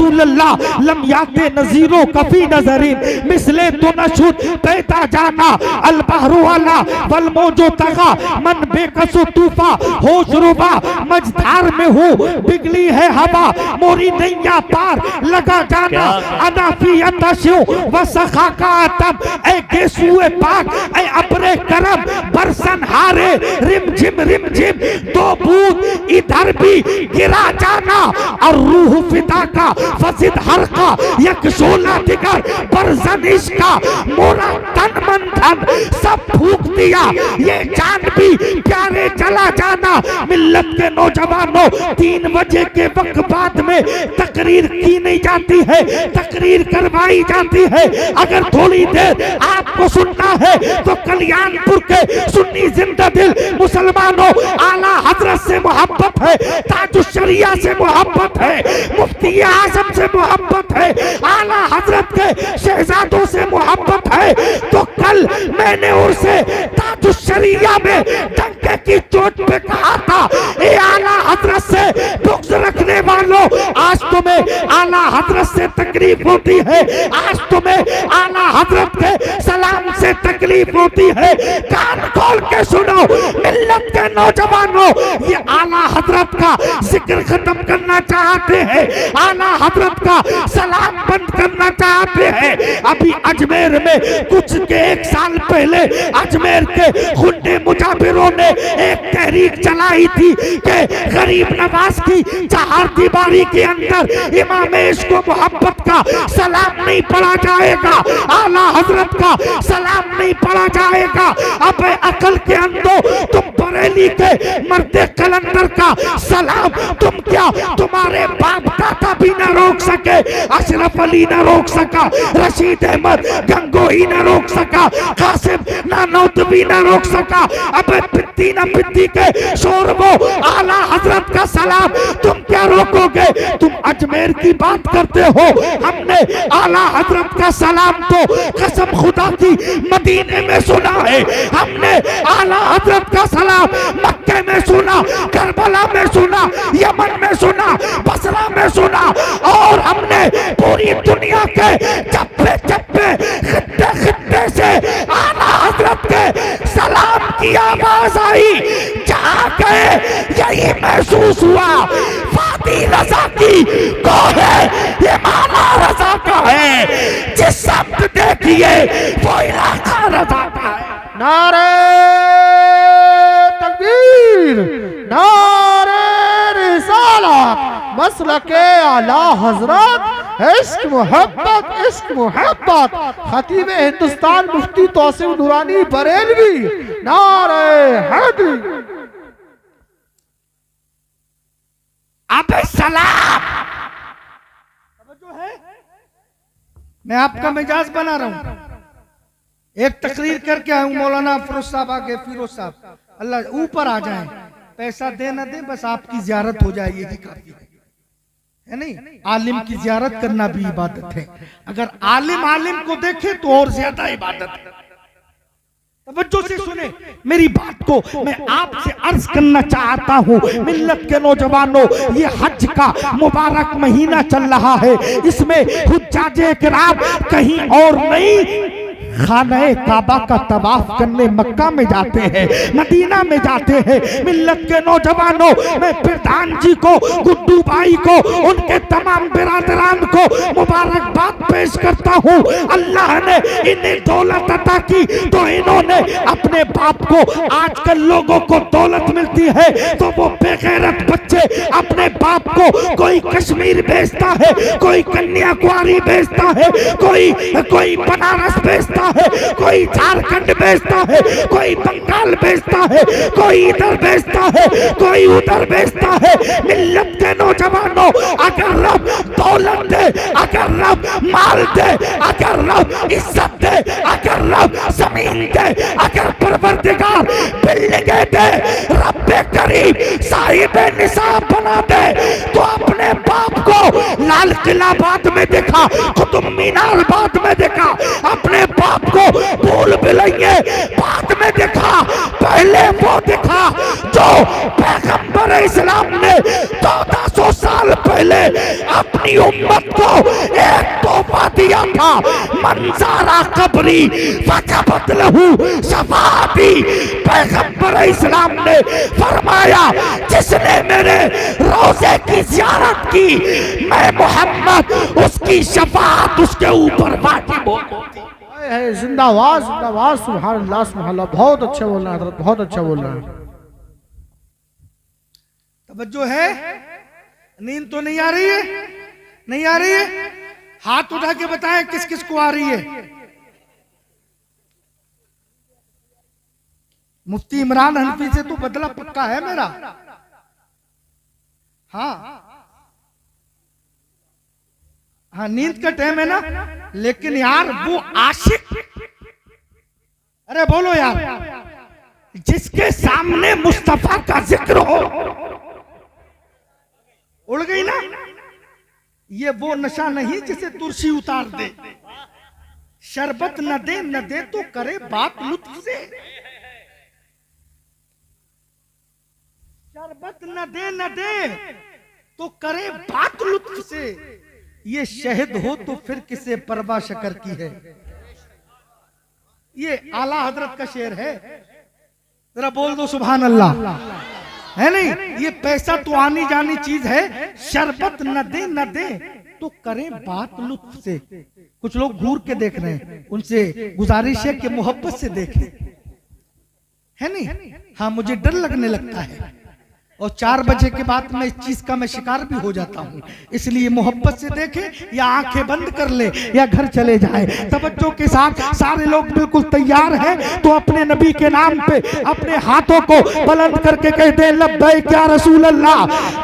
रसूलल्लाह लम याते नजीरो कफी नजरिन मिसले तो नशुद पैदा जाना अल बहरु वाला वल मौजो तगा मन बेकसो तूफा होश रुबा मझधार में हूँ बिगली है हवा मोरी नैया पार लगा जाना अनाफी अंदाशो व सखा का आतम ए गेसुए पाक ए अपने करम बरसन हारे रिम झिम दो बूंद इधर भी गिरा जाना और रूह फिदा का फसिद हर का यक शोला दिगर बरसन इसका मोरा तन मन धन सब फूक दिया ये जान भी प्यारे चला जाना मिल्लत के नौजवानों 3 बजे के वक्त बाद में तकरीर की नहीं जाती है तकरीर करवाई जाती है अगर थोड़ी देर आपको सुनना है तो कल्याणपुर के सुन्नी जिंदा दिल मुसलमानों आला हजरत से मोहब्बत है ताजुश्शरिया से मोहब्बत है मुफ्ती आजम से मोहब्बत है आला हजरत के शहजादों से मोहब्बत है तो कल मैंने उनसे ताजुश्शरिया में डंके की चोट पे कहा था ए आला हजरत से बुग़्ज़ रखने वालों आज तुम्हें आला हजरत से तकलीफ होती है आज तुम्हें आला हजरत के सलाम से तकलीफ होती है कान खोल के सुनो मिल्लत के नौजवानों ये आला हजरत का जिक्र खत्म करना चाहते हैं आला हजरत का सलाम बंद करना चाहते हैं अभी अजमेर में कुछ के 1 साल पहले अजमेर के गुंडे मुजाहिरों ने एक तहरीक चलाई थी कि गरीब नवाज की 4 दीवारी के अंदर इमामेश को मोहब्बत का सलाम नहीं पढ़ा जाएगा आला हजरत का सलाम नहीं पढ़ा जाएगा अब अकल के अंदर तुम बरेली के मर्दे कलंदर का सलाम तुम क्या तुम्हारे बाप दादा भी न रोक सके अशरफ अली न रोक सका रशीद अहमद गंगोही न रोक सका कासिम नानौतवी न रोक सका अब पित्ती न पित्ती के शोरबो आला हजरत का सलाम तुम क्या रोकोगे तुम अजमेर की बात करते हो हमने आला हजरत का सलाम तो कसम खुदा की मदीने में सुना है हमने आला हजरत का सलाम मक्के में सुना करबला में सुना यमन में सुना बसरा में सुना और हमने पूरी दुनिया के चप्पे चप्पे खित्ते खित्ते से आला हजरत के सलाम की आवाज आई जहाँ गए यही महसूस हुआ फाती रजा की को है ये माला रजा का है जिस शब्द देखिए वो इलाका रजा का है नारे तकबीर नारे रिसालत मसलके आला हजरत इश्क मोहब्बत खतीब हिंदुस्तान मुफ्ती तौसीफ नूरानी बरेलवी नारे हैदरी अबे सलाम जो है मैं आपका मिजाज बना रहा हूं एक तकरीर करके आऊं मौलाना फिरोज साहब आगे फिरोज साहब अल्लाह ऊपर आ जाए पैसा दे ना दे बस आपकी जियारत हो जाए यही काफी है नहीं आलिम की जियारत करना भी इबादत है अगर आलिम को देखे तो और ज्यादा इबादत है तवज्जो से सुने मेरी बात को मैं आपसे अर्ज करना चाहता हूँ मिल्लत के नौजवानों ये हज का मुबारक महीना चल रहा है इसमें हुज्जाजे किराम कहीं और नहीं खाने काबा का तवाफ करने मक्का में जाते हैं मदीना में जाते हैं मिल्लत के नौजवानों मैं प्रधान जी को गुड्डू भाई को उनके तमाम बिरादरान को मुबारकबाद पेश करता हूँ अल्लाह ने इन्हें दौलत अता की तो इन्होंने अपने बाप को आजकल लोगों को दौलत मिलती है तो वो बेगैरत बच्चे अपने बाप को कोई कश्मीर भेजता है कोई कन्याकुमारी भेजता है कोई बनारस भेजता है कोई झारखंड भेजता है कोई बंगाल भेजता है कोई इधर भेजता है कोई उधर भेजता है मिल्लत के नौजवानों अगर रब दौलत दे अगर रब माल दे अगर रब इज्जत दे अगर रब जमीन दे अगर परवरदिगार बिल्डिंगे दे रब्बे करीम साहिब निसाब बना दे तो अपने बाप को लाल किला बाद में देखा, कुतुब मीनार बाद में देखा, अपने बाप को भूल भुलैये बाद में देखा, पहले वो देखा जो पैगंबर इस्लाम ने 1400 साल पहले अपनी उम्मत को एक तोहफा दिया था, मंजारा कब्री फजबत लहू शफाअती। पैगंबर इस्लाम ने फरमाया जिसने मेरे रोजे की ज़ियारत की, मैं मोहम्मद उसकी शफाअत उसके ऊपर वाजिब होती है। जिंदाबाद जिंदाबाद, सुभान अल्लाह सुभान अल्लाह। बहुत अच्छा बोल रहे हैं हजरत, बहुत अच्छा बोल रहे हैं। तवज्जो है? नींद तो नहीं आ रही है? नहीं आ रही है? हाथ उठा के बताएं किस किस को आ रही है। मुफ्ती इमरान हनफी से तो बदला पक्का है मेरा। हाँ हाँ, नींद का टाइम है ना, लेकिन यार वो आशिक, अरे बोलो यार, जिसके सामने मुस्तफा का जिक्र हो, उड़ गई ना। ये वो नशा नहीं जिसे तुलसी उतार दे, शरबत न दे तो करे बात लुत्फ से, शरबत न दे तो करे बात लुत्फ से, ये शहद हो तो फिर किसे परवा शकर की है। ये आला हजरत का शेर है, जरा बोल दो सुभान अल्लाह, है नहीं? ये पैसा तो आनी जानी चीज है, शरबत न दे तो करें बात लुत्फ से। कुछ लोग घूर के देख रहे हैं, उनसे गुजारिश है कि मोहब्बत से देखें, है नहीं? हाँ, मुझे डर लगने लगता है और 4 बजे के बाद मैं इस चीज का मैं शिकार भी हो जाता हूँ, इसलिए मोहब्बत से देखे या आंखें बंद कर ले या घर चले जाए। तवज्जो के साथ सारे लोग बिल्कुल तैयार हैं तो अपने नबी के नाम पे अपने हाथों को बुलंद करके कहते हैं लब्बैक या रसूल अल्लाह।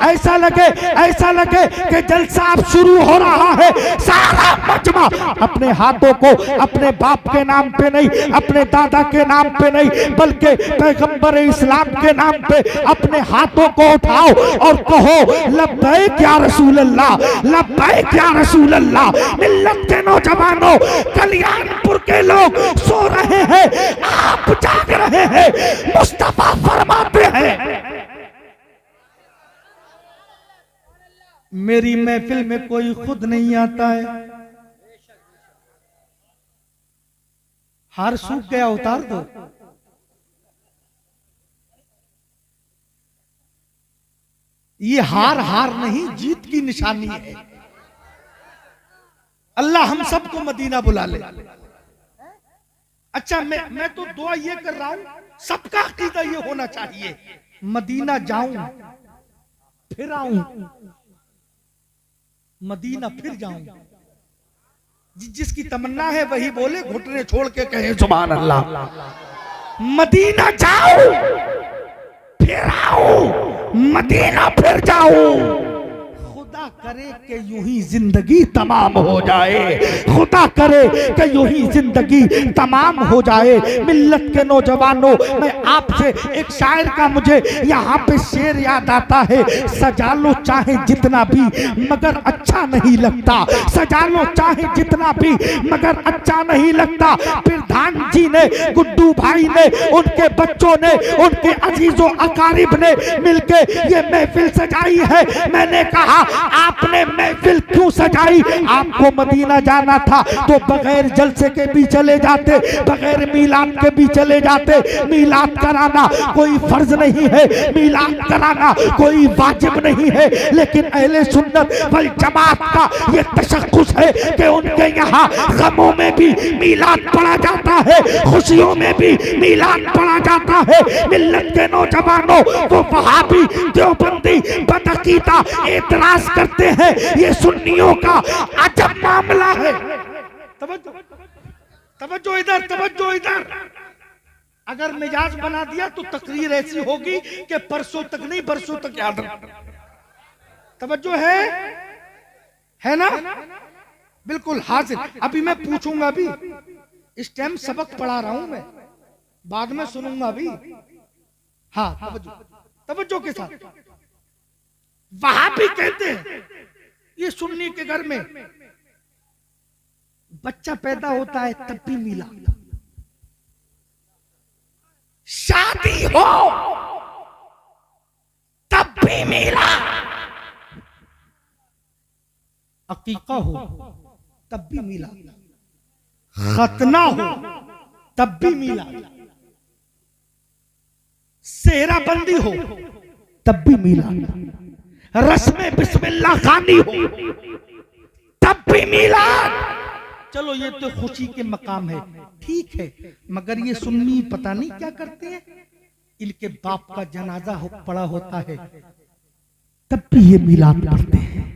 ऐसा लगे कि जलसा अब शुरू हो रहा है। सारा मजमा अपने हाथों को अपने बाप के नाम पे नहीं, अपने दादा के नाम पे नहीं, बल्कि पैगंबर इस्लाम के नाम पे अपने हाथों को उठाओ और कहो लब्बैक या रसूल अल्लाह, लब्बैक या रसूल अल्लाह। मिल्लत के नौजवानों, कल्याणपुर के लोग सो रहे हैं, आप जाग रहे हैं। मुस्तफा फरमाते हैं मेरी महफिल में कोई खुद नहीं आता है। हार सूख गया, उतार दो। ये हार नहीं, जीत की निशानी है। अल्लाह हम सबको मदीना बुला ले। अच्छा, मैं तो दुआ ये कर रहा हूं, सबका अकीदा ये होना चाहिए, मदीना जाऊं फिर आऊं, मदीना फिर जाऊं। जिसकी तमन्ना है वही बोले, घुटने छोड़ के कहे सुभान अल्लाह। मदीना जाओ फिर आओ, मदीना फिर जाओ। खुदा करे कि यूं ही जिंदगी तमाम हो जाए, खुदा करे कि यूं ही जिंदगी तमाम हो जाए। मिल्लत के नौजवानों, मैं आपसे एक शायर का मुझे यहाँ पे शेर याद आता है। सजा लो चाहे जितना भी मगर अच्छा नहीं लगता, सजा लो चाहे जितना भी मगर अच्छा नहीं लगता। प्रधान जी ने, गुड्डू भाई ने, उनके बच्चों ने, उनके अजीजों अकारिब ने मिलके ये महफिल सजाई है। मैंने कहा आपने महफिल क्यों सजाई? आपको मदीना जाना था तो बगैर जलसे के भी चले जाते, बगैर मीलाद के भी चले जाते। मीलाद कराना कोई फर्ज नहीं है, मीलाद कराना कोई वाजिब नहीं है, लेकिन अहले सुन्नत वल जमात का ये तशख्खुस है कि उनके यहाँ गमों में भी मीलाद पढ़ा जाता है, खुशियों में भी मीलाद पढ़ा जाता है। मिल्लत के नौजवानों, वो वहाबी देवबंदी बदअकीदा एतराज करते हैं, ये सुन्नियों का अजब मामला है। तवज्जो इधर, तवज्जो इधर। अगर मिजाज बना दिया तो तकरीर ऐसी होगी कि परसों तक नहीं बरसों तक याद रखना। तवज्जो है ना? बिल्कुल हाजिर। अभी मैं पूछूंगा, अभी इस टाइम सबक पढ़ा रहा हूं मैं, बाद में सुनूंगा अभी। हाँ, तवज्जो के साथ। वहाबी कहते हैं ये सुन्नी के घर में बच्चा पैदा होता है तब भी मिलाद, शादी हो तब भी मिलाद, अकीका हो तब भी मिलाद, खतना हो तब भी मिलाद, सेहरा बंदी हो तब भी मिलाद, रस्म बिस्मिल्लाह खानी हो तब भी मिलाद। चलो ये तो खुशी के मकाम है, ठीक है, मगर ये सुन्नी पता नहीं क्या करते हैं, इनके बाप का जनाजा पड़ा होता है तब भी ये मिलाद पढ़ते हैं,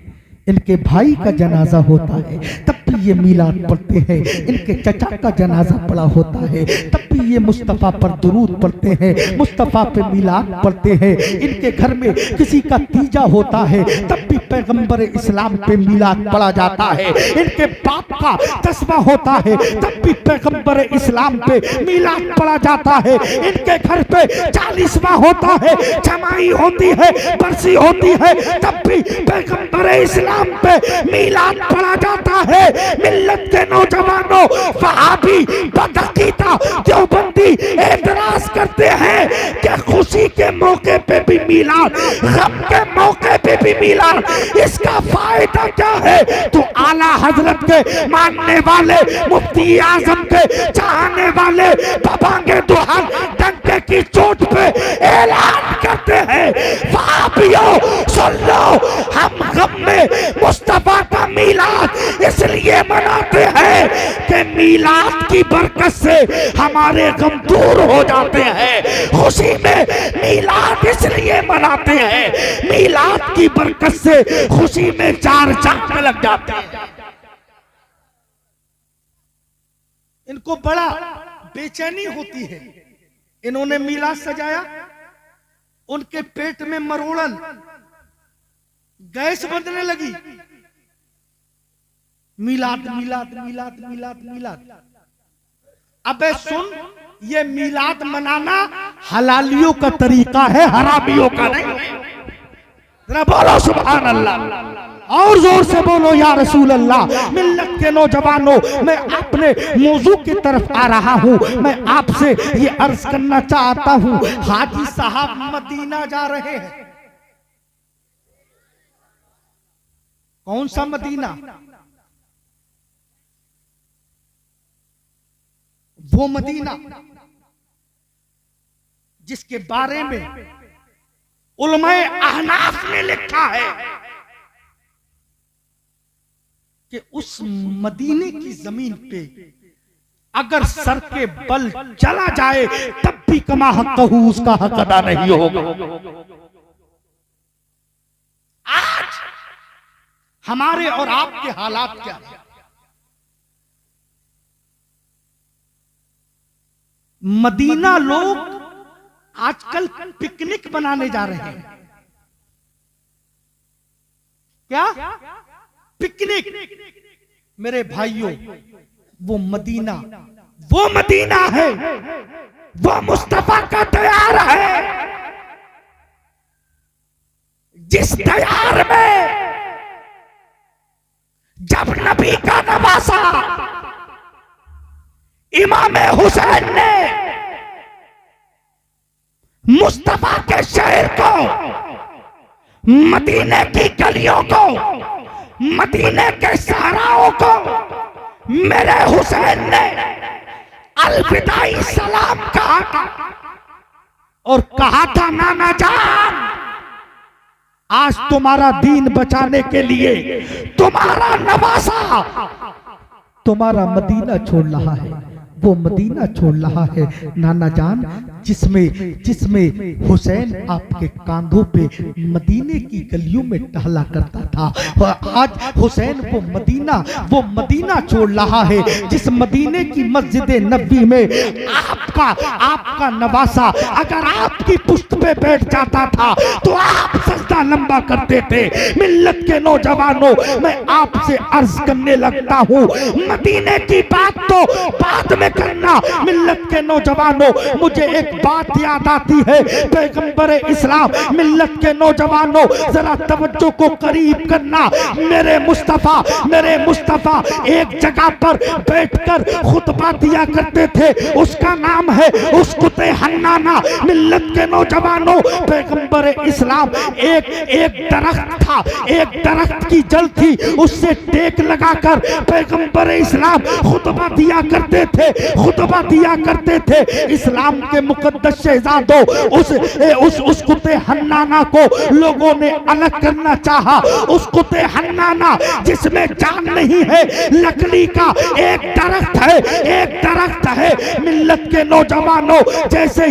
इनके भाई का जनाजा होता है तब भी ये मिलाद पढ़ते हैं, इनके चचा का जनाजा पड़ा होता है तब भी ये मुस्तफा पर दुरूद पढ़ते हैं, मुस्तफा पे मिलाद पढ़ते हैं, इनके घर में किसी का तीजा होता है तब भी पैगंबर इस्लाम पे मिलाद पढ़ा जाता है, इनके बाप का तस्बा होता है तब भी पैगंबर इस्लाम पे मिलाद पढ़ा जाता है, इनके घर पे 40वां होता है, जमाई होती है, बरसी होती है तब भी पैगंबर इस्लाम पे मिलाद पढ़ा जाता है। मिल्लत के नौजवानों, वहाबी, बदअकीदा, देवबंदी एतराज करते हैं कि खुशी के मौके पे भी मिलाद, गम के मौके पे भी मिलाद, इसका फायदा क्या है? तो आला हजरत के मानने वाले, मुफ्ती आजम के चाहने वाले बबांगे दुहान डंके की चोट पे ऐलान करते हैं, वहाबियों सुन लो, हम गम में मुस्तफा का मिलाद इसलिए मनाते हैं कि मिलाद की बरकत से हमारे गम दूर हो जाते हैं। खुशी में मिलाद इसलिए मनाते हैं, मिलाद की बरकत से खुशी में 4 चांद लग जाते हैं। इनको बड़ा बेचैनी होती है, इन्होंने मिलाद सजाया, उनके पेट में मरोड़न, गैस बंधने लगी, मिलाद मिलाद मिलाद मिलाद मिलाद। अबे सुन, ये मिलाद मनाना हलालियों का तरीका है, हरामियों का नहीं। जरा बोलो सुभान अल्लाह, और जोर से बोलो या रसूल अल्लाह। मिल्लत के नौजवानों, मैं अपने मौजू की तरफ आ रहा हूँ, मैं आपसे ये अर्ज करना चाहता हूँ, हाजी साहब मदीना जा रहे हैं। कौन सा मदीना? वो मदीना जिसके बारे में उलमाए अहनाफ ने लिखा है कि उस मदीने की जमीन पे अगर सर के बल चला जाए तब भी कमा हक उसका हक अदा नहीं होगा। आज हमारे और आपके हालात क्या है? मदीना लोग आजकल पिकनिक बनाने जा रहे हैं। क्या पिकनिक? मेरे भाइयों, वो मदीना है, वो मुस्तफा का दयार है, जिस दयार में जब नबी का नवासा इमाम हुसैन ने मुस्तफा के शहर को, मदीने की गलियों को, मदीने के सहराओं को मेरे हुसैन ने अलविदाई सलाम कहा था और कहा था, नाना जान, आज तुम्हारा दीन बचाने के लिए तुम्हारा नवासा तुम्हारा मदीना छोड़ रहा है, वो मदीना छोड़ रहा है नाना जान, जिसमें हुसैन आपके कांधों पे मदीने की गलियों में टहला करता था। आज हुसैन वो मदीना छोड़ रहा है, जिस मदीने की मस्जिद नबी में आपका नवासा अगर आपकी पुश्त पे बैठ जाता था तो आप सजदा लंबा करते थे। मिल्लत के नौजवानों, मैं आपसे अर्ज करने लगता हूँ, मदीने की बात तो बाद में करना। मिल्लत के नौजवानों, मुझे एक बात याद आती है पैगंबर इस्लाम मिल्लत के नौजवानों जरा तवज्जो को करीब करना। मेरे मुस्तफा एक जगह पर बैठकर खुतबा दिया करते थे, उसका नाम है उसकुते हन्नाना। मिल्लत के नौजवानों पैगंबर इस्लाम एक दरख्त था, एक दरख्त की जल थी, उससे टेक लगाकर पैगंबर इस्लाम खुतबा दिया करते थे। इस्लाम के मुकद्दस शहजादों उस कुत्ते हन्नाना को लोगों ने अलग करना चाहा। उस कुत्ते हन्नाना जिसमें जान नहीं है, लकड़ी का एक दरख्त है। मिल्लत के नौजवानों जैसे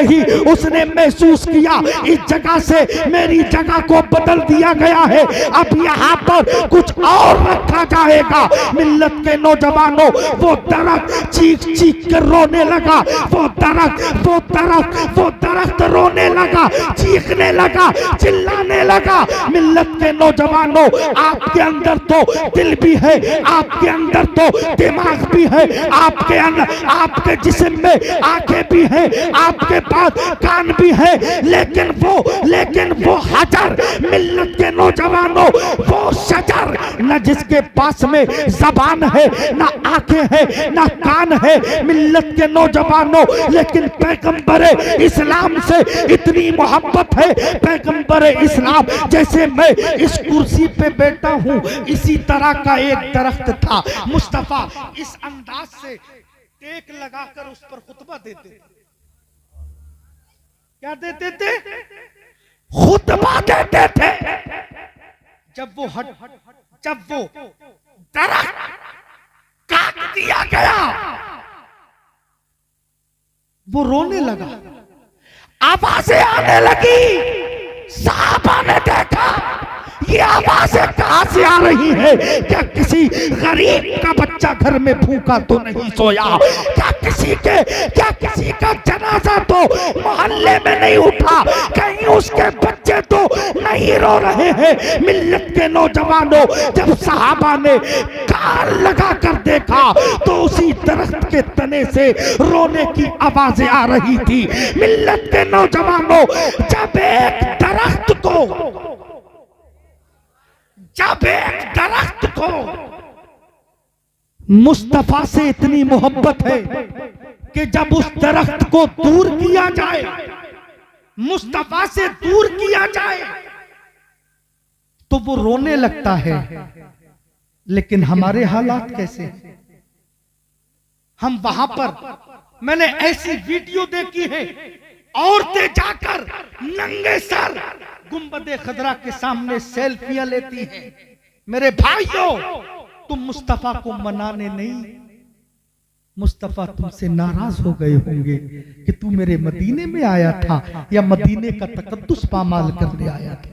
ही उसने महसूस किया इस जगह से मेरी जगह को बदल दिया गया है, अब यहाँ पर कुछ और रखा जाएगा। मिल्लत के नौजवानों वो दरख्त चीख कर रोने लगा, वो दरख्त रोने लगा, चीखने लगा, चिल्लाने लगा। मिल्लत के नौजवानों आपके अंदर तो दिल भी है, आपके अंदर तो दिमाग भी है, आपके अंदर आपके जिस्म में आंखें भी हैं, आपके पास कान भी है, लेकिन वो हजर मिल्लत के नौजवानों वो शजर न जिसके पास में जबान है, ना आंखें हैं, ना कान है। मिल्लत के नौजवानों लेकिन पैगंबर इस्लाम से इतनी मोहब्बत है। पैगंबर इस्लाम जैसे मैं इस कुर्सी पे बैठा हूँ इसी तरह का एक दरख्त था। मुस्तफा इस अंदाज से टेक लगाकर उस पर खुतबा देते थे। क्या देते थे? खुतबा देते थे। जब वो दरख्त काट दिया गया वो रोने लगा, आवाजें आने लगी। साहबा ने देखा ये आवाजें कहां से आ रही है? क्या किसी गरीब का बच्चा घर में भूखा तो नहीं सोया? क्या किसी का जनाजा तो मोहल्ले में नहीं उठा? कहीं उसके बच्चे तो नहीं रो रहे हैं? मिल्लत के नौजवानों जब सहाबा ने कान लगा कर देखा तो उसी दरख्त के तने से रोने की आवाजें आ रही थी। मिल्लत के नौजवानों जब एक दरख्त को मुस्तफा से इतनी मोहब्बत है कि जब उस दरख्त को दूर किया जाए, मुस्तफा से दूर किया जाए तो वो रोने लगता है। लेकिन हमारे हालात कैसे? हम वहां पर मैंने ऐसी वीडियो देखी है, औरतें जाकर नंगे सर गुंबदे खदरा के सामने सेल्फियां लेती हैं। मेरे भाइयों तुम मुस्तफा को मनाने नहीं, मुस्तफा तुमसे नाराज हो गए होंगे कि तू मेरे मदीने में आया था या मदीने का तकद्दुस पामाल करने आया था।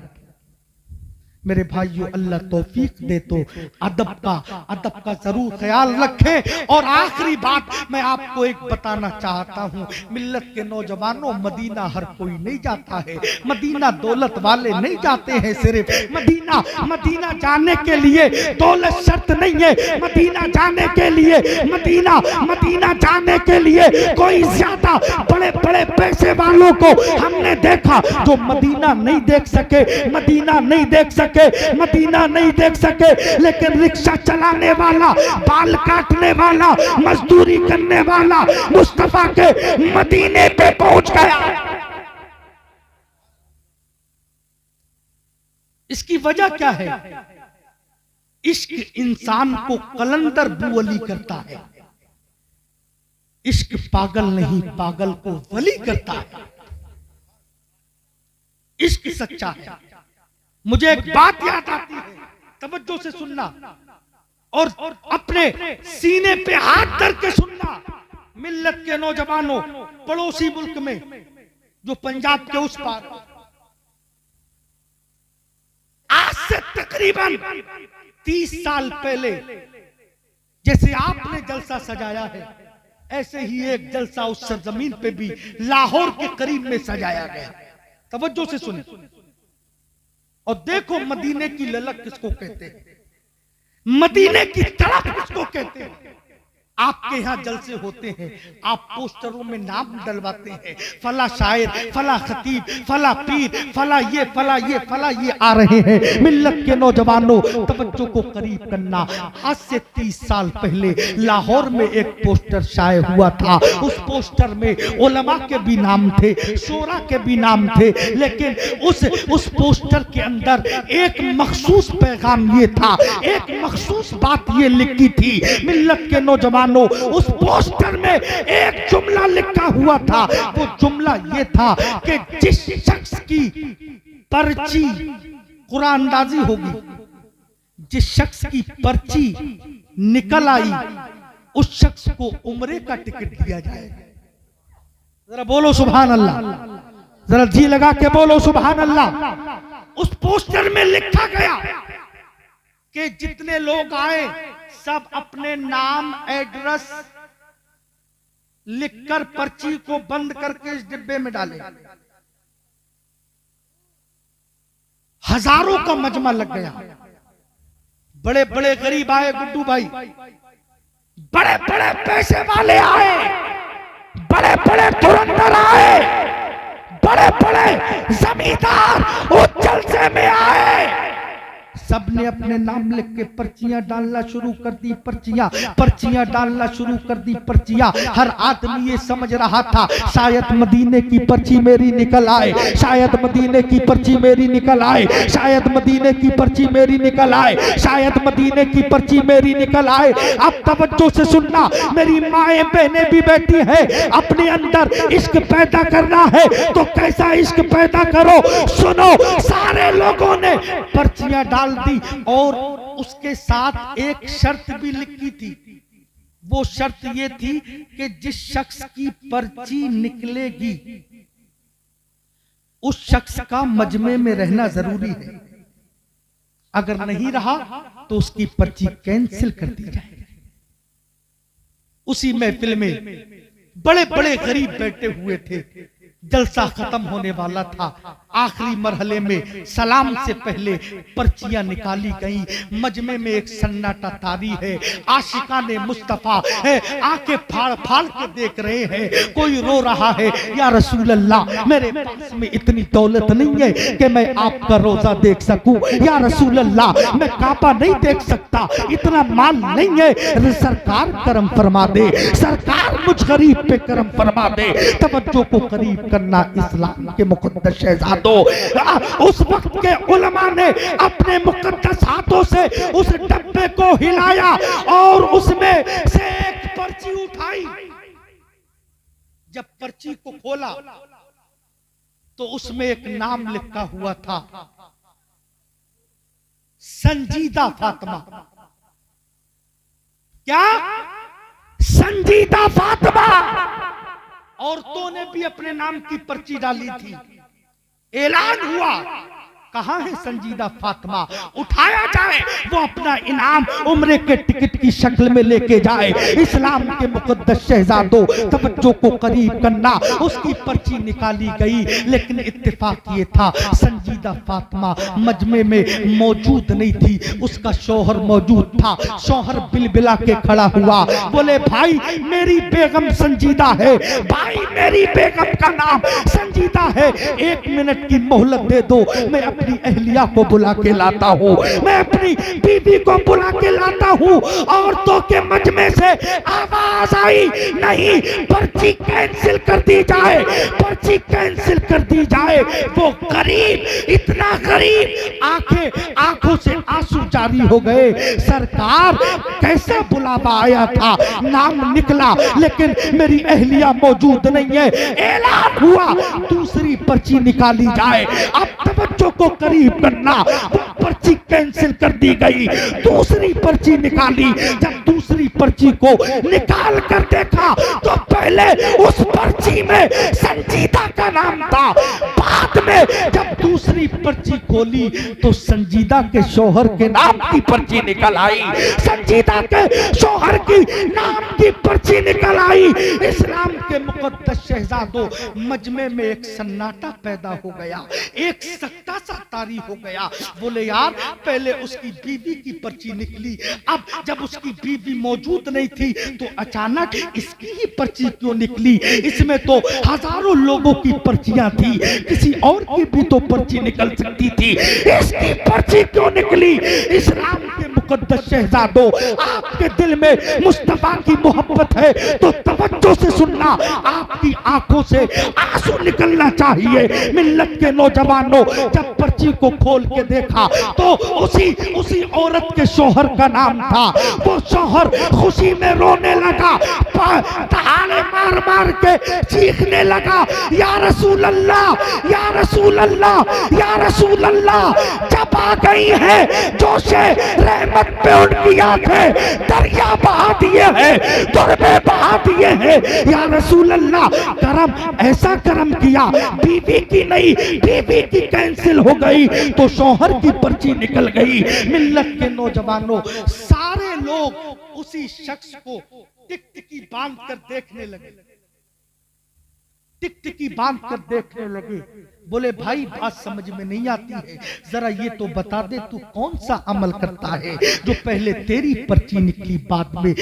मेरे भाइयों अल्लाह तौफीक दे तो अदब का जरूर ख्याल रखें। और आखिरी बात मैं आपको एक बताना चाहता हूँ, मिल्लत के नौजवानों मदीना हर कोई नहीं जाता है, मदीना दौलत वाले नहीं जाते हैं। सिर्फ मदीना जाने के लिए दौलत शर्त नहीं है। मदीना जाने के लिए कोई ज्यादा बड़े बड़े पैसे वालों को हमने देखा जो मदीना नहीं देख सके, लेकिन रिक्शा चलाने वाला, बाल काटने वाला, मजदूरी करने वाला मुस्तफा के मदीने पे पहुंच गया। इसकी वजह क्या है? इश्क इंसान को कलंदर बुअली करता है। इश्क पागल नहीं, पागल को वली करता है। इश्क सच्चा है। मुझे एक बात याद आती है, तवज्जो से सुनना और अपने सीने पे हाथ धर के सुनना। मिल्लत के नौजवानों पड़ोसी मुल्क में जो पंजाब के उस पार, आज से तकरीबन 30 साल पहले जैसे आपने जलसा सजाया है, ऐसे ही एक जलसा उस सरजमीन पे भी लाहौर के करीब में सजाया गया। तवज्जो से सुने और देखो मदीने की ललक किसको कहते हैं, मदीने की तड़प किसको कहते हैं। आपके यहाँ जलसे होते हैं, आप पोस्टरों में नाम डलवाते हैं, फला शायर, फला खतीब, फला पीर, फला ये आ रहे हैं। मिल्लत के नौजवानों, तवज्जो को करीब करना। आज से 30 साल पहले लाहौर में एक पोस्टर शाये हुआ था। उस पोस्टर में उलमा के भी नाम थे, शोरा के भी नाम थे, लेकिन उस पोस्टर के अंदर एक मखसूस पैगाम ये था, एक मखसूस बात ये लिखी थी। मिल्लत के नौजवान, उस पोस्टर में एक जुमला लिखा हुआ था। वो जुमला ये था कि जिस शख्स की पर्ची कुरान अंदाजी होगी, जिस शख्स की पर्ची निकल आई, उस शख्स को उम्रे का टिकट दिया जाएगा। जरा बोलो सुभान अल्लाह, जरा जी लगा के बोलो सुभान अल्लाह। उस पोस्टर में लिखा गया कि जितने लोग आए सब अपने नाम एड्रेस लिखकर पर्ची को बंद करके इस डिब्बे में डाले। हजारों का मजमा लग गया। बड़े बड़े गरीब आए गुड्डू भाई, बड़े बड़े पैसे वाले आए, बड़े बड़े धुरंधर आए, बड़े बड़े जमींदार उस जलसे में आए। सबने अपने नाम लिख के पर्चियां डालना शुरू कर दी, पर्चियां डालना शुरू कर दी, पर्चियां। हर आदमी ये समझ रहा था शायद मदीने की पर्ची मेरी निकल आए, शायद मदीने की पर्ची मेरी निकल आए, शायद मदीने की पर्ची मेरी निकल आए, शायद मदीने की पर्ची मेरी निकल आए। अब तवज्जो से सुनना, मेरी माएं बहनें भी बैठी हैं, अपने अंदर इश्क पैदा करना है तो कैसा इश्क पैदा करो। सुनो, सारे लोगों ने पर्चियां डाल दी और उसके साथ एक शर्त भी लिखी थी। वो शर्त ये थी कि जिस शख्स की पर्ची निकलेगी उस शख्स का मजमे में रहना जरूरी है। अगर नहीं रहा तो उसकी पर्ची कैंसिल कर दी जाए। उसी महफिल में बड़े बड़े गरीब बैठे हुए थे। जलसा खत्म होने वाला था। आखिरी मरहले में सलाम से पहले पर्चियां निकाली गई। मजमे में एक सन्नाटा तारी है। आशिका ने मुस्तफा है, आंखें फाड़ फाड़ के देख रहे हैं। कोई रो रहा है, या रसूल अल्लाह, मेरे पास में इतनी दौलत नहीं है कि मैं आपका रोजा देख सकूं। या रसूल अल्लाह, मैं काबा नहीं देख सकता, इतना माल नहीं है। सरकार करम फरमा दे, सरकार मुझ गरीब पे करम फरमा दे। तवज्जो को करीब करना, इस्लाम के मुकद्दस शहजादों, उस वक्त के उलमा ने अपने मुकद्दस हाथों से उस डब्बे को हिलाया और उसमें से एक पर्ची उठाई। जब पर्ची को खोला तो उसमें एक नाम लिखा हुआ था, संजीदा फातिमा। क्या? संजीदा फातिमा। औरतों ने भी अपने नाम की पर्ची डाली थी। ऐलान हुआ, कहां है संजीदा फातिमा, उठाया जाए, वो अपना इनाम उम्रे के टिकट की शक्ल में लेके जाए। इस्लाम के मुकद्दस शहजादों, तवज्जो को करीब करना, उसकी पर्ची निकाली गई। लेकिन इत्तेफाक ये था, संजीदा फातिमा मजमे में मौजूद नहीं थी, उसका शौहर मौजूद था। शौहर बिलबिला के खड़ा हुआ, बोले भाई मेरी बेगम संजीदा है, भाई मेरी बेगम का नाम संजीदा है, 1 मिनट की मोहलत दे दो, मैं अपनी अहलिया को बुला के लाता हूँ, मैं अपनी बीवी को बुला के लाता हूँ। औरतों के मजमे से आवाज आई, नहीं, पर्ची कैंसिल कर दी जाए, पर्ची कैंसिल कर दी जाए। वो गरीब, इतना गरीब, आंखों से आंसू जारी हो गए। सरकार, कैसा बुलावा आया था, नाम निकला लेकिन मेरी अहलिया मौजूद नहीं है। ऐलान हुआ, दूसरी पर्ची निकाली जाए। अब तवज्जो को करीब करना, पर्ची कैंसिल कर दी गई, दूसरी पर्ची निकाली। जब दूसरी पर्ची को निकाल कर देखा तो पहले उस पर्ची में संजीदा का नाम था, बाद में जब दूसरी पर्ची खोली तो संजीदा के शौहर के नाम की पर्ची निकल आई, संजीदा के शौहर की नाम की पर्ची निकल आई। इस्लाम के मुकद्दस शहजादों, मजमे में एक सन्नाटा पैदा हो गया, एक सख्ता सा तारी हो गया। बोले यार, पहले उसकी बीवी की पर्ची निकली, अब जब उसकी बीवी मौजूद मौजूद नहीं थी, तो अचानक इसकी ही पर्ची क्यों निकली? इसमें तो हजारों लोगों की पर्चियां थी, किसी और की भी तो पर्ची निकल सकती थी, इसकी पर्ची क्यों निकली? इस्लाम के मुकद्दस शहजादों, आपके दिल में मुस्तफा की मोहब्बत है तो तवज्जो से सुनना, आपकी आंखों से आंसू निकलना चाहिए। मिल्लत के नौजवानों, जब पर्ची को खोल के देखा तो उसी औरत के शौहर का नाम था। वो शौहर खुशी में रोने लगा, ताने मार मार के चीखने लगा, या रसूल अल्लाह, या रसूल अल्लाह, या रसूल अल्लाह। जब आ गई है जोशे रहमत पे उनकी आंखें दरिया बहा दिए हैं, दुर्बे बहा दिए हैं। या रसूल अल्लाह, करम, ऐसा करम किया, बीवी की नहीं, बीवी की कैंसिल हो गई तो शौहर की पर्ची निकल गई। मिल्लत के नौजवानों, सारे लोग उसी शख्स को टिकटिकी बांध कर देखने लगे, टिकटिकी बांध कर देखने लगे। बोले भाई बात समझ में नहीं आती है, जरा ये तो बता दे तू कौन सा अमल करता है जो पहले तेरी पर्ची निकली बाद में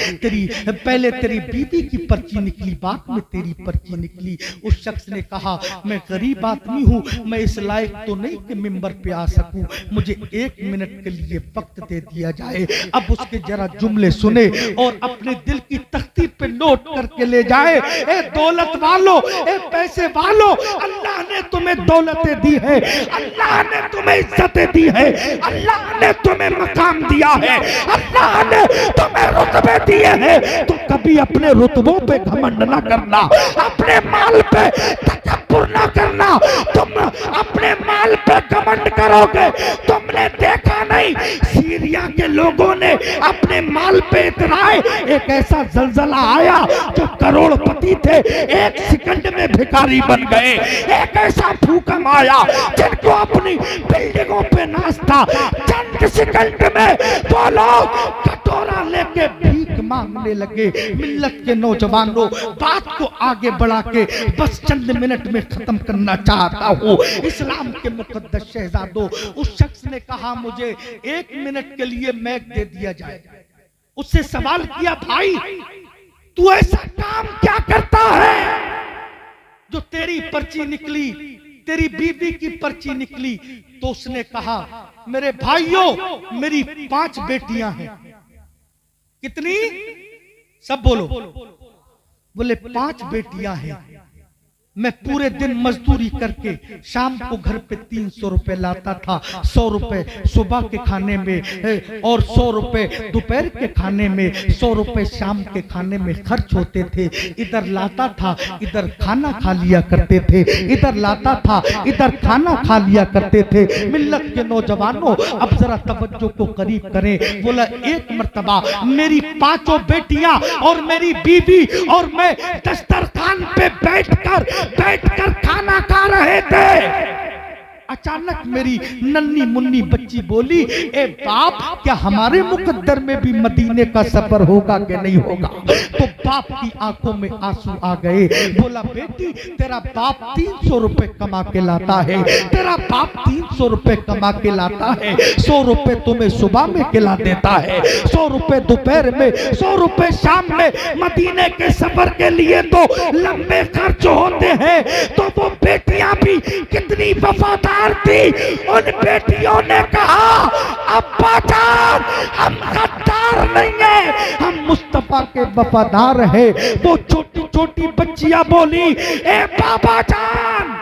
पहले तेरी बीवी की पर्ची निकली बाद में तेरी पर्ची निकली। उस शख्स ने कहा, मैं गरीब आदमी हूँ, मैं इस लायक तो नहीं कि मिंबर पे आ सकूं, मुझे 1 मिनट के लिए वक्त दे दिया जाए। अब उसके जरा जुमले सुने और अपने दिल की तख्ती पे नोट करके ले जाए। ए दौलत वालों, ए पैसे वालों, अल्लाह ने तुम्हें दौलतें दी है, अल्लाह ने तुम्हें इज्जतें दी है, अल्लाह ने तुम्हें मकाम दिया है, अल्लाह ने तुम्हें रुतबे दिए हैं। तो कभी अपने रुतबों पे घमंड ना करना, अपने माल पे तकब्बुर ना करना। तुम अपने माल पे घमंड करोगे, तुमने देखा नहीं सीरिया के लोगों ने अपने माल पे इतराए, एक ऐसा जलजला आया जो करोड़पति थे 1 सेकंड में भिखारी बन गए। एक ऐसा भूकंप आया जिनको अपनी बिल्डिंगों पे नाचता, चंद सेकंड में वो लोग कटोरा लेके भीख मांगने लगे। मिल्लत के नौजवानों, बात को आगे बढ़ा के बस चंद मिनट में खत्म करना चाहता हूँ। इस्लाम के मुकद्दस शहजादों, उस शख्स ने कहा मुझे 1 मिनट के लिए मैक दे दिया जाए। उससे सवाल किया, भाई तू ऐसा काम क्या करता है जो तेरी पर्ची निकली, तेरी बीवी की पर्ची निकली? तो उसने कहा, मेरे भाइयों मेरी 5 बेटियां हैं। कितनी? सब बोलो। बोले 5 बेटियां हैं। मैं पूरे दिन मजदूरी करके शाम को घर पे 300 रुपए लाता था, 100 रुपए सुबह के खाने में और 100 रुपए दोपहर के खाने में, 100 रुपए शाम के खाने में खर्च होते थे। इधर लाता था, इधर खाना खा लिया करते थे, इधर लाता था, इधर खाना खा लिया करते थे। मिल्लत के नौजवानों, अब जरा तवज्जो को करीब करें। बोला, एक मर्तबा मेरी 5 बेटियां और मेरी बीवी और मैं दस्तरखान पे बैठकर खाना खा रहे थे। अचानक मेरी नन्ही मुन्नी बच्ची बोली, ए बाप, क्या हमारे मुकद्दर में भी मदीने का सफर होगा कि नहीं होगा? तो बाप की आंखों में आंसू आ गए। बोला, बेटी तेरा बाप 300 रुपए कमा के लाता है, तेरा बाप 300 रुपए कमा के लाता है। 100 रुपए तुम्हें सुबह में खिला देता है, 100 रुपए दोपहर में, 100 रुपए शाम में। मदीने के सफर के लिए तो लंबे खर्च होते हैं। तो वो बेटियां भी कितनी वफादार थी। उन बेटियों ने कहा, अब्बा जान हम गद्दार नहीं है, हम मुस्तफा के वफादार है। वो छोटी छोटी बच्चियां बोली, ए बाबा जान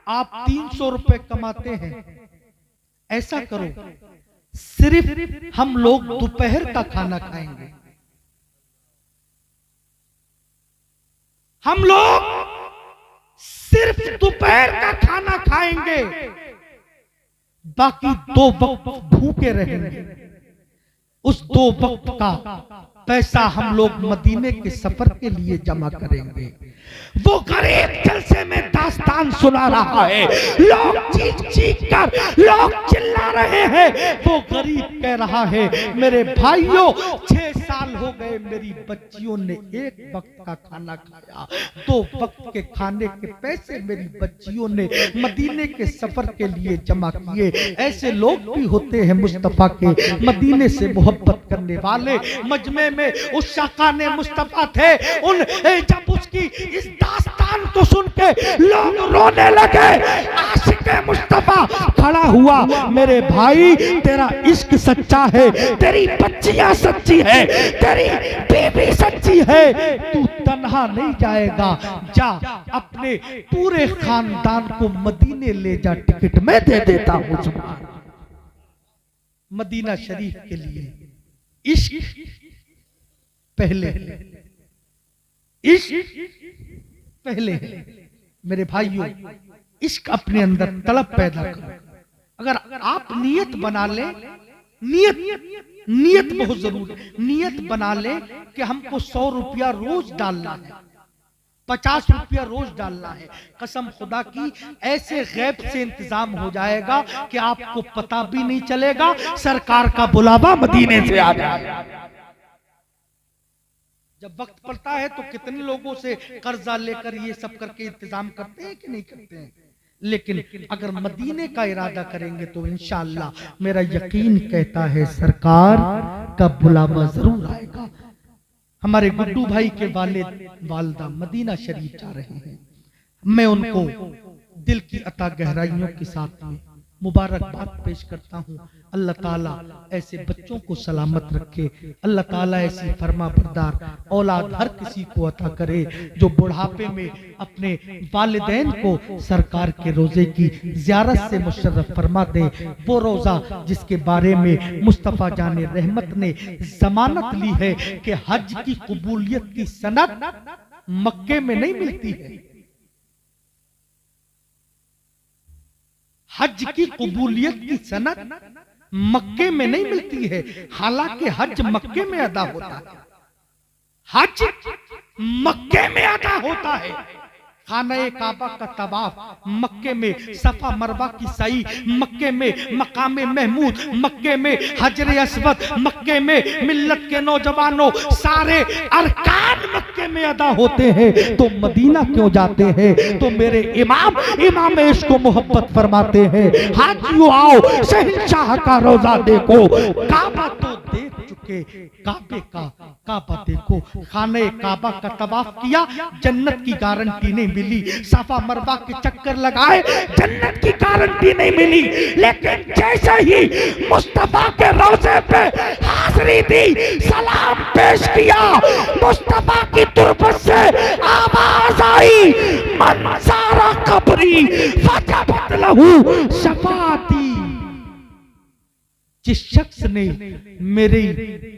आप 300 रुपए कमाते हैं, ऐसा करो सिर्फ हम लोग दोपहर का खाना खाएंगे, हम लोग सिर्फ दोपहर का खाना खाएंगे, बाकी 2 वक्त भूखे रहेंगे। उस 2 वक्त का पैसा हम लोग मदीने के सफर के लिए जमा करेंगे। वो गरीब जलसे में दास्तान सुना रहा है, लोग चीख चीख कर लोग चिल्ला रहे हैं। वो गरीब कह रहा है, मेरे भाइयों 6 साल हो गए मेरी बच्चियों ने एक वक्त का खाना खाया, 2 वक्त के खाने के पैसे मेरी बच्चियों ने मदीने के सफर के लिए जमा किए। ऐसे लोग भी होते हैं मुस्तफा के मदीने से मोहब्बत करने वाले। मजमे में उस शाकाने मुस्तफा थे, उन जब उसकी इस दास्तान को सुन के लोग रोने लगे, आशिक़े मुस्तफा खड़ा हुआ, मेरे भाई तेरा इश्क सच्चा है, तेरी बच्चियां सच्ची है, तेरी बीवी सच्ची है, तू तन्हा नहीं जाएगा, जा अपने पूरे खानदान को मदीने ले जा, टिकट मैं दे देता हूं। मदीना शरीफ के लिए इश्क पहले, इश्क पहले। मेरे भाइयों, इश्क अपने अंदर तलब पैदा करो। अगर आप नियत बना ले, नियत बहुत जरूरी है। नियत बना ले कि हमको 100 रुपया रोज डालना है, 50 रुपया रोज डालना है, कसम खुदा की ऐसे गैब से इंतजाम हो जाएगा कि आपको पता भी नहीं चलेगा, सरकार का बुलावा मदीने से आ जाएगा। जब वक्त पड़ता है तो कितने लोगों से कर्जा लेकर ये सब करके इंतजाम करते हैं कि नहीं करते हैं, लेकिन अगर मदीने का इरादा करेंगे तो इंशाअल्लाह मेरा यकीन कहता है सरकार का बुलावा जरूर आएगा। हमारे गुड्डू भाई के वालिदा मदीना शरीफ जा रहे हैं, मैं उनको दिल की अता गहराइयों के साथ में मुबारकबाद पेश करता हूँ। अल्लाह ताला ऐसे बच्चों को सलामत रखे, अल्लाह ताला ऐसी फरमा बरदार औलाद हर किसी को अता करे जो बुढ़ापे में अपने वालिदैन को सरकार के रोजे की ज़ियारत से मुशर्रफ फरमा दे। वो रोजा जिसके बारे में मुस्तफ़ा जाने रहमत ने जमानत ली है कि हज की कबूलियत की सनद मक्के में नहीं मिलती है, हज की कबूलियत की सनद मक्के में नहीं मिलती है। हालांकि हज मक्के में अदा होता है, हज मक्के में अदा होता है। खाने काबा का तवाफ मक्के में, सफा मरवा की सई मक्के में, मकामे महमूद मक्के में, हजर अस्वद मक्के में, मिल्लत के नौजवानों सारे अरकान मक्के में अदा होते हैं, तो मदीना क्यों जाते हैं? तो मेरे इमाम इश्क मोहब्बत फरमाते हैं, हाजियों आओ शहंशाह का रोजा देखो, काबा तो देख चुके, काबा देखो। खाने काबा का तवाफ किया, जन्नत की गारंटी नहीं मिली, सफा मरवा के चक्कर लगाए, जन्नत की गारंटी नहीं मिली, लेकिन जैसे ही मुस्तफा के रोजे पे हाजिरी दी, सलाम पेश किया, मुस्तफा की तुरबत से आवाज आई, मन सारा कब्री फजबत लहू शफाती। जिस शख्स ने मेरी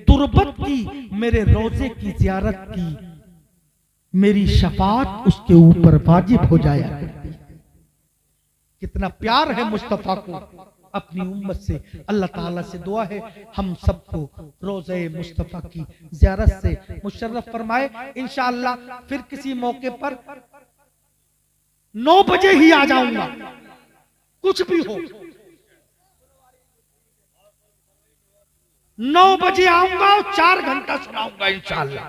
तुरबत की, मेरे रोजे की ज़ियारत की, मेरी शफात उसके ऊपर वाजिब हो जाया करती। कितना प्यार है मुस्तफा को अपनी उम्मत से। अल्लाह ताला से दुआ है हम सबको रोज़े मुस्तफा की ज़ियारत से मुशर्रफ फरमाए। इंशाअल्लाह फिर किसी मौके पर 9 बजे ही आ जाऊंगा, कुछ भी हो, 9 बजे आऊंगा और 4 घंटा सुनाऊंगा इंशाअल्लाह।